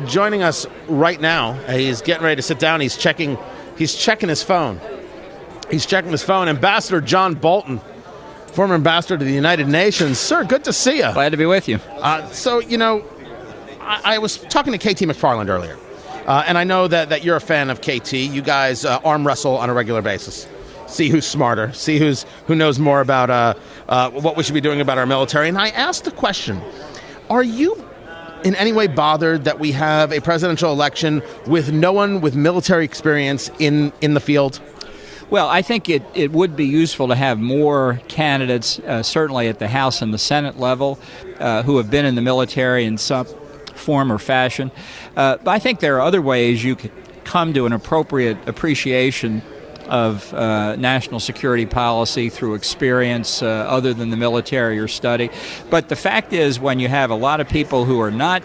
Joining us right now, he's getting ready to sit down. He's checking his phone. Ambassador John Bolton, former ambassador to the United Nations. Sir, good to see you. Glad to be with you. I was talking to KT McFarland earlier, and I know that you're a fan of KT. You guys arm wrestle on a regular basis. See who's smarter. See who knows more about what we should be doing about our military. And I asked the question, are you in any way bothered that we have a presidential election with no one with military experience in the field? Well, I think it would be useful to have more candidates, certainly at the House and the Senate level, who have been in the military in some form or fashion. But I think there are other ways you could come to an appropriate appreciation of national security policy through experience other than the military or study. But the fact is, when you have a lot of people who are not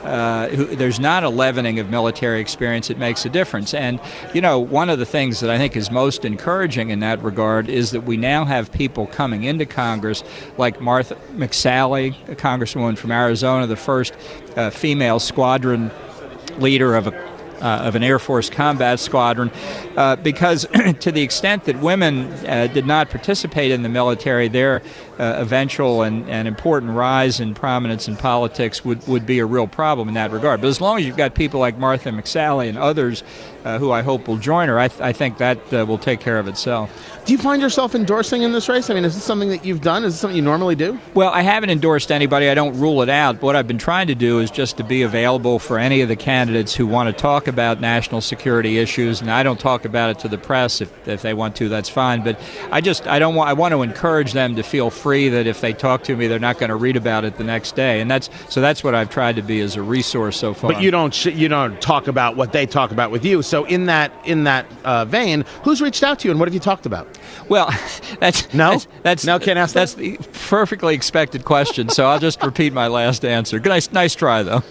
there's not a leavening of military experience, it makes a difference. And, one of the things that I think is most encouraging in that regard is that we now have people coming into Congress like Martha McSally, a congresswoman from Arizona, the first female squadron leader of an Air Force combat squadron, because to the extent that women did not participate in the military, their eventual and important rise in prominence in politics would be a real problem in that regard. But as long as you've got people like Martha McSally and others who I hope will join her, I think that will take care of itself. Do you find yourself endorsing in this race? I mean, is this something that you've done? Is this something you normally do? Well, I haven't endorsed anybody. I don't rule it out. But what I've been trying to do is just to be available for any of the candidates who want to talk about national security issues. And I don't talk about it to the press. If they want to, that's fine. But I want to encourage them to feel free that if they talk to me, they're not going to read about it the next day. And that's what I've tried to be as a resource so far. But you don't talk about what they talk about with you. So in that vein, who's reached out to you and what have you talked about? Well, that's can't ask that? That's the perfectly expected question. So I'll just repeat my last answer. Nice try though.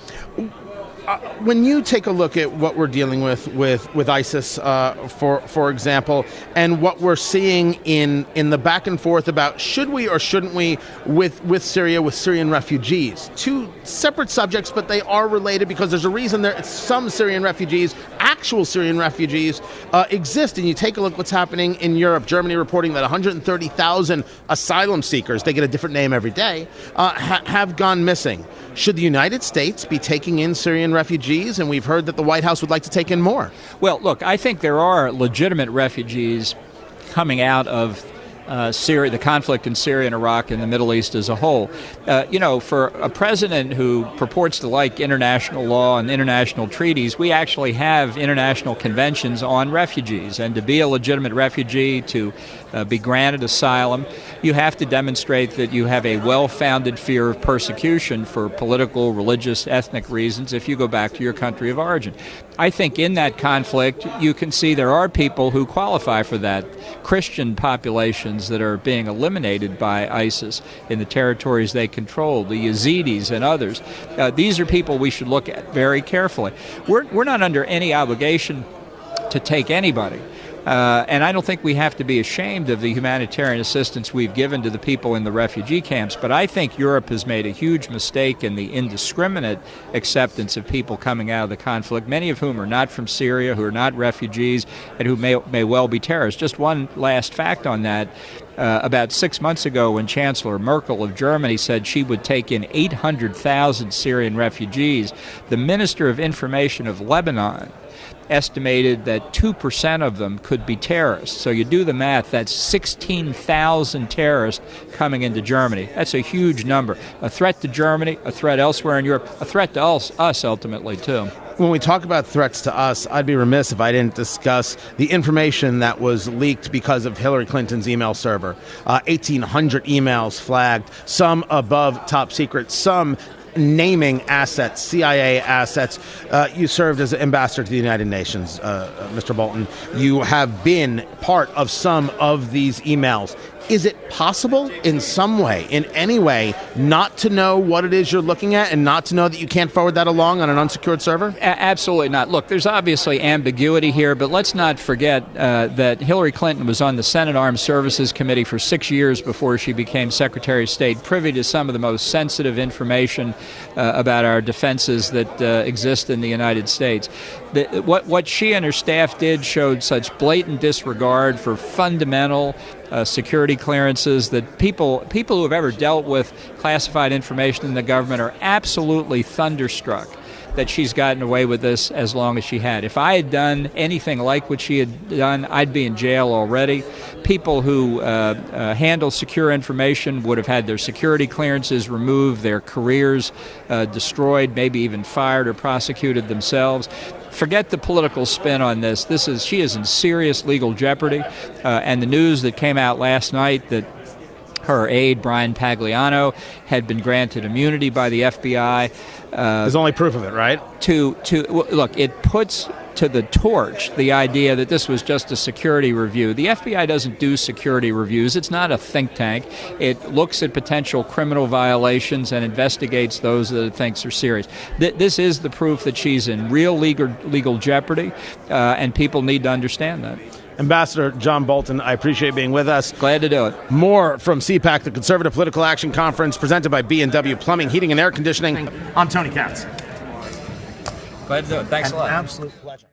When you take a look at what we're dealing with ISIS, for example, and what we're seeing in the back and forth about should we or shouldn't we with Syria, with Syrian refugees, two separate subjects, but they are related because there's a reason some Syrian refugees, actual Syrian refugees, exist. And you take a look what's happening in Europe. Germany reporting that 130,000 asylum seekers, they get a different name every day, have gone missing. Should the United States be taking in Syrian refugees? And we've heard that the White House would like to take in more. Well, look, I think there are legitimate refugees coming out of Syria, the conflict in Syria and Iraq and the Middle East as a whole. For a president who purports to like international law and international treaties, we actually have international conventions on refugees. And to be a legitimate refugee, to be granted asylum, you have to demonstrate that you have a well-founded fear of persecution for political, religious, ethnic reasons if you go back to your country of origin. I think in that conflict, you can see there are people who qualify for that. Christian populations that are being eliminated by ISIS in the territories they control, the Yazidis and others. These are people we should look at very carefully. We're not under any obligation to take anybody. And I don't think we have to be ashamed of the humanitarian assistance we've given to the people in the refugee camps, but I think Europe has made a huge mistake in the indiscriminate acceptance of people coming out of the conflict, many of whom are not from Syria, who are not refugees, and who may well be terrorists. Just one last fact on that. About 6 months ago, when Chancellor Merkel of Germany said she would take in 800,000 Syrian refugees, the Minister of Information of Lebanon estimated that 2% of them could be terrorists. So you do the math, that's 16,000 terrorists coming into Germany. That's a huge number. A threat to Germany, a threat elsewhere in Europe, a threat to us ultimately too. When we talk about threats to us, I'd be remiss if I didn't discuss the information that was leaked because of Hillary Clinton's email server. 1,800 emails flagged, some above top secret, some naming assets, CIA assets. You served as an ambassador to the United Nations, Mr. Bolton. You have been part of some of these emails. Is it possible in some way, in any way, not to know what it is you're looking at and not to know that you can't forward that along on an unsecured server? Absolutely not. Look, there's obviously ambiguity here, but let's not forget that Hillary Clinton was on the Senate Armed Services Committee for 6 years before she became Secretary of State, privy to some of the most sensitive information about our defenses that exist in the United States. What she and her staff did showed such blatant disregard for fundamental security clearances that people who have ever dealt with classified information in the government are absolutely thunderstruck that she's gotten away with this as long as she had. If I had done anything like what she had done, I'd be in jail already. People who handle secure information would have had their security clearances removed, their careers destroyed, maybe even fired or prosecuted themselves. Forget the political spin on this. She is in serious legal jeopardy, and the news that came out last night that her aide, Brian Pagliano, had been granted immunity by the FBI. There's only proof of it, right? Look, it puts to the torch the idea that this was just a security review. The FBI doesn't do security reviews. It's not a think tank. It looks at potential criminal violations and investigates those that it thinks are serious. This is the proof that she's in real legal jeopardy, and people need to understand that. Ambassador John Bolton, I appreciate being with us. Glad to do it. More from CPAC, the Conservative Political Action Conference, presented by B&W Plumbing, Heating, and Air Conditioning. I'm Tony Katz. Glad to do it. Thanks a lot. Absolute pleasure.